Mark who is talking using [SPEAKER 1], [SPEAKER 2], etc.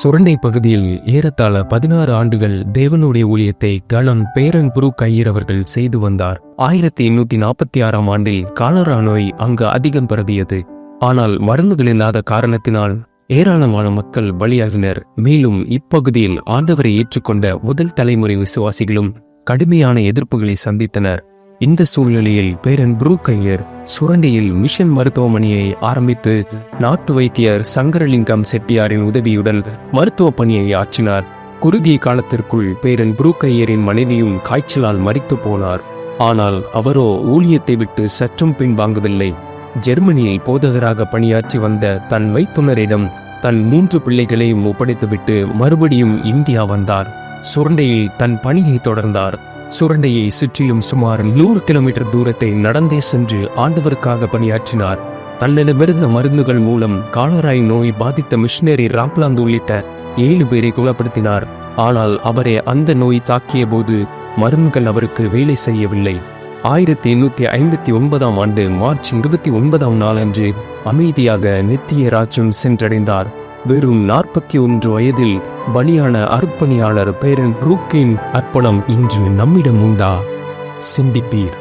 [SPEAKER 1] சுரண்டை பகுதியில் ஏறத்தாழ 16 ஆண்டுகள் தேவனுடைய ஊழியத்தை கணம் பேரன் புரூக் ஐயர் அவர்கள் செய்து வந்தார். 1846ஆம் ஆண்டில் காலரா நோய் அங்கு அதிகம் பரவியது. ஆனால் மருந்துகள் இல்லாத காரணத்தினால் ஏராளமான மக்கள் பலியாகினர். மேலும் இப்பகுதியில் ஆண்டவரை ஏற்றுக்கொண்ட முதல் தலைமுறை விசுவாசிகளும் கடுமையான எதிர்ப்புகளை சந்தித்தனர். இந்த சூழ்நிலையில் பேரன் புரூக் ஐயர் சுரண்டையில் மிஷன் மருத்துவமனையை ஆரம்பித்து நாட்டு வைத்தியர் சங்கரலிங்கம் செட்டியாரின் உதவியுடன் மருத்துவ பணியை ஆற்றினார். குறுகிய காலத்திற்குள் பேரன் புரூக் ஐயரின் மனைவியும் காய்ச்சலால் மரித்து போனார். ஆனால் அவரோ ஊழியத்தை விட்டு சற்றும் பின்வாங்கவில்லை. ஜெர்மனியில் போதகராக பணியாற்றி வந்த தன் மைத்துனரிடம் தன் 3 பிள்ளைகளையும் ஒப்படைத்துவிட்டு மறுபடியும் இந்தியா வந்தார். சுரண்டையில் தன் பணியை தொடர்ந்தார். சுரண்டையை சுற்றியும் சுமார் 100 கிலோமீட்டர் தூரத்தை நடந்தே சென்று ஆண்டவருக்காக பணியாற்றினார். தன்னிடமிருந்த மருந்துகள் மூலம் காலராய் நோய் பாதித்த மிஷனரி ராம்ப்லாந்து உள்ளிட்ட 7 பேரை குணப்படுத்தினார். ஆனால் அவரை அந்த நோய் தாக்கிய போது மருந்துகள் அவருக்கு வேலை செய்யவில்லை. 1859ஆம் ஆண்டு மார்ச் 29ஆம் நாளன்று அமைதியாக நித்திய ராஜ்யம் சென்றடைந்தார். வெறும் 41 வயதில் பலியான அர்ப்பணியாளர் பேரன் புரூக்கின் அர்ப்பணம் இன்று நம்மிடம் உண்டா? சிந்திப்பீர்.